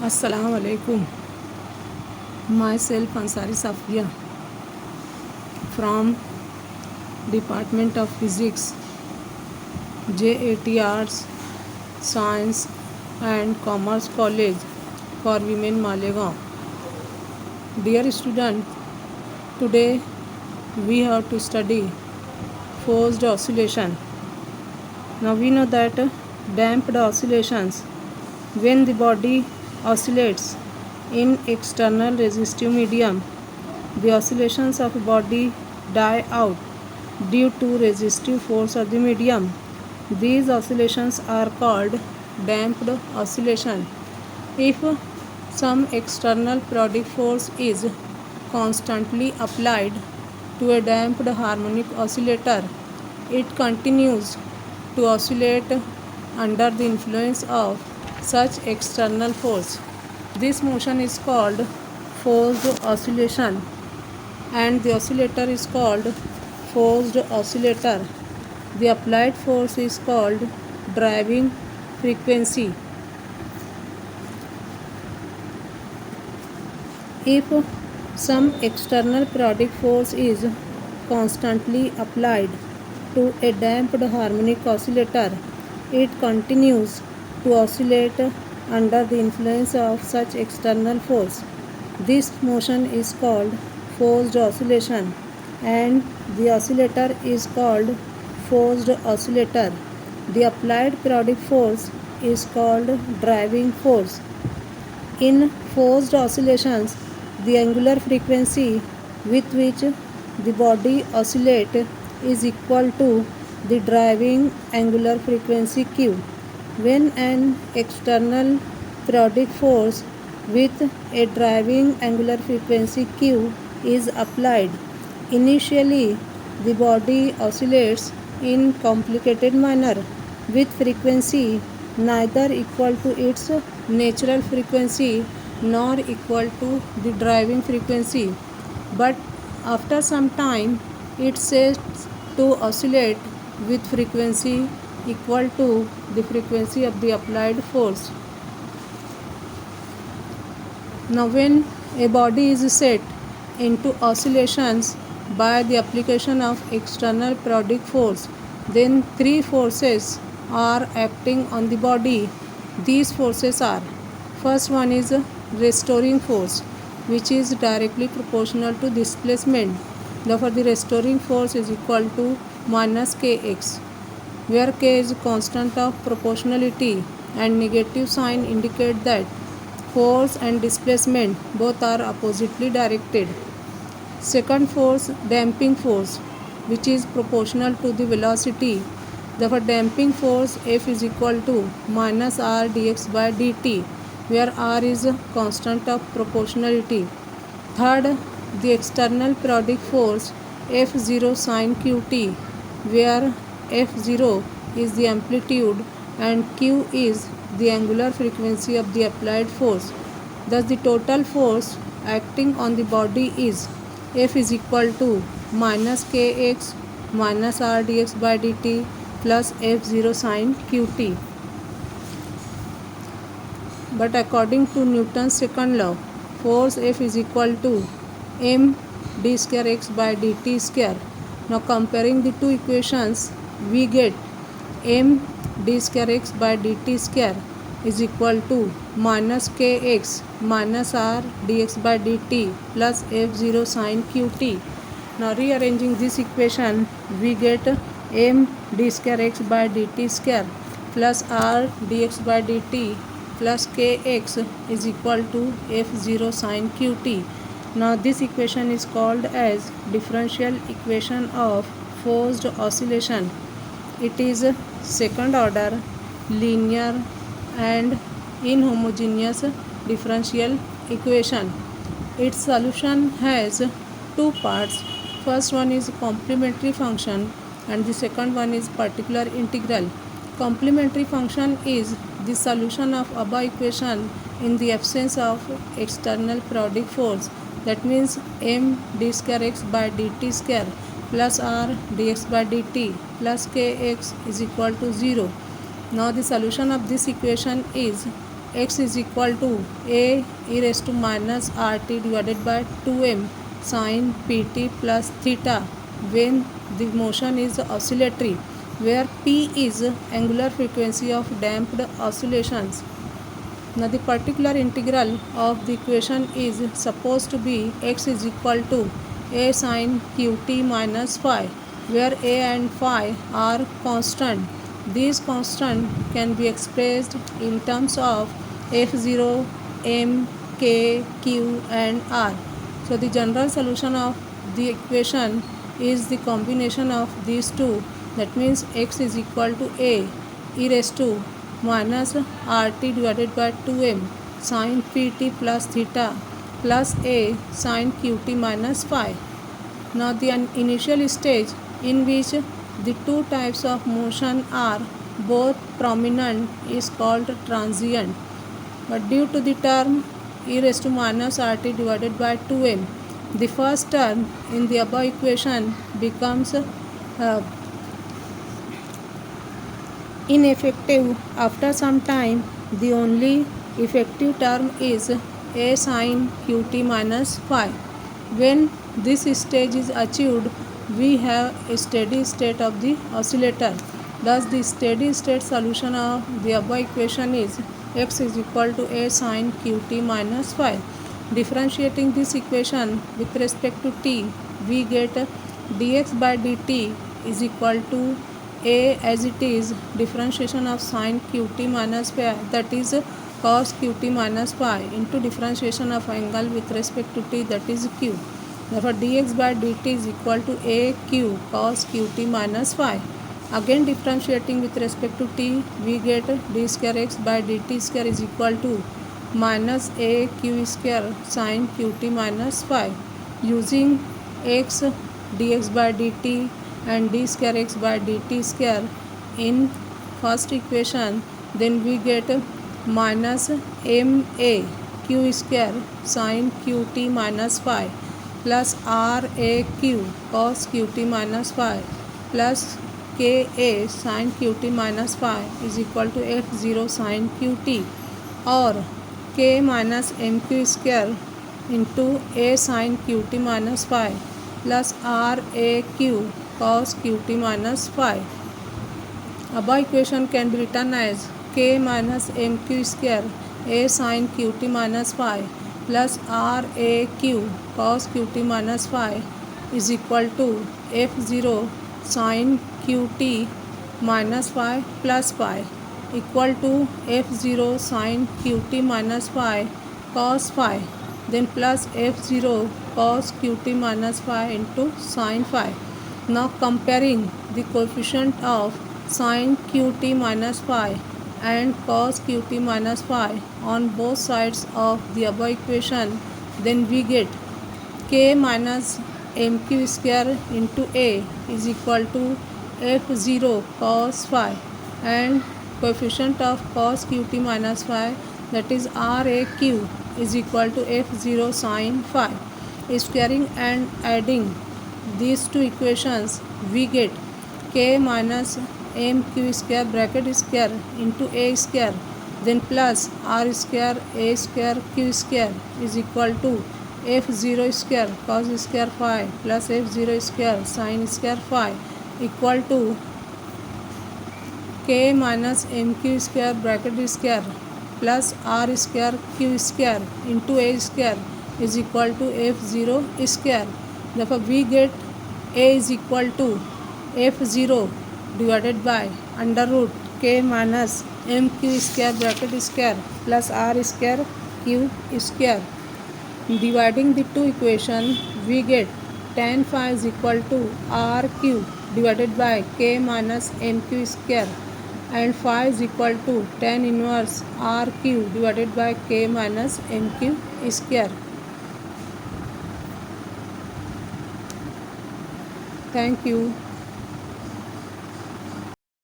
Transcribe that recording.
Assalamu alaikum. Myself Ansari Safia from Department of Physics, JAT Arts, Science and Commerce College for Women Malegaon. Dear student, today we have to study forced oscillation. Now we know that damped oscillations, when the body oscillates in external resistive medium, the oscillations of body die out due to resistive force of the medium. These oscillations are called damped oscillation. If some external periodic force is constantly applied to a damped harmonic oscillator, it continues to oscillate under the influence of such external force. This motion is called forced oscillation, and the oscillator is called forced oscillator. The applied force is called driving frequency. If some external periodic force is constantly applied to a damped harmonic oscillator, it continues to oscillate under the influence of such external force. This motion is called forced oscillation, and the oscillator is called forced oscillator. The applied periodic force is called driving force. In forced oscillations, the angular frequency with which the body oscillates is equal to the driving angular frequency q. When an external periodic force with a driving angular frequency q is applied, initially the body oscillates in complicated manner with frequency neither equal to its natural frequency nor equal to the driving frequency, but after some time it sets to oscillate with frequency equal to the frequency of the applied force. Now when a body is set into oscillations by the application of external periodic force, then three forces are acting on the body. These forces are: first one is restoring force, which is directly proportional to displacement. Therefore the restoring force is equal to minus kx, where k is constant of proportionality and negative sign indicate that force and displacement both are oppositely directed. Second force, damping force, which is proportional to the velocity. Therefore damping force F is equal to minus r dx by dt, where r is a constant of proportionality. Third, the external periodic force F0 sin qt, where F0 is the amplitude and q is the angular frequency of the applied force. Thus the total force acting on the body is F is equal to minus kx minus r dx by dt plus F0 sin qt. But according to Newton's second law, force F is equal to m d square x by dt square. Now comparing the two equations, we get m d square x by dt square is equal to minus kx minus r dx by dt plus f0 sin qt. Now rearranging this equation, we get m d square x by dt square plus r dx by dt plus kx is equal to f0 sin qt. Now this equation is called as differential equation of forced oscillation. It is second order linear and inhomogeneous differential equation. Its solution has two parts. First one is complementary function and the second one is particular integral. Complementary function is the solution of above equation in the absence of external periodic force. That means m d square x by dt square plus r dx by dt plus kx is equal to 0. Now the solution of this equation is x is equal to a e raised to minus rt divided by 2m sin pt plus theta when the motion is oscillatory, where p is angular frequency of damped oscillations. Now the particular integral of the equation is supposed to be x is equal to a sin qt minus phi, where a and phi are constant. These constant can be expressed in terms of f0, m, k, q and r. So the general solution of the equation is the combination of these two. That means x is equal to a e raised to minus rt divided by 2m sin pt plus theta plus a sin qt minus phi. Now the initial stage in which the two types of motion are both prominent is called transient. But due to the term e raised to minus rt divided by 2m, the first term in the above equation becomes ineffective. After some time, the only effective term is a sin qt minus phi. When this stage is achieved, we have a steady state of the oscillator. Thus, the steady state solution of the above equation is x is equal to a sin qt minus phi. Differentiating this equation with respect to t, we get dx by dt is equal to a as it is differentiation of sin qt minus phi, that is cos qt minus phi, into differentiation of angle with respect to t, that is q. Therefore dx by dt is equal to a q cos qt minus phi. Again differentiating with respect to t, we get d square x by dt square is equal to minus a q square sin qt minus phi. Using x dx by dt and d square x by dt square in first equation, then we get minus ma q square sin qt minus phi plus raq cos qt minus phi plus ka sin qt minus phi is equal to f0 sin qt, or k minus mq square into a sin qt minus phi plus raq cos qt minus phi. Above equation can be written as k minus mq square a sin qt minus phi plus raq cos qt minus phi is equal to f0 sin qt minus phi plus phi equal to f0 sin qt minus phi cos phi, then plus f0 cos qt minus phi into sin phi. Now comparing the coefficient of sin qt minus phi and cos qt minus phi on both sides of the above equation, then we get k minus mq square into a is equal to f0 cos phi, and coefficient of cos qt minus phi, that is raq, is equal to f0 sin phi. Squaring and adding these two equations, we get k minus mq square bracket square into a square, then plus r square a square q square is equal to f0 square cos square phi plus f0 square sin square phi equal to k minus mq square bracket square plus r square q square into a square is equal to f0 square. Therefore we get a is equal to f0 divided by under root k minus mq square bracket square plus r square q square. Dividing the two equations, we get tan phi is equal to rq divided by k minus mq square, and phi is equal to tan inverse rq divided by k minus mq square. Thank you.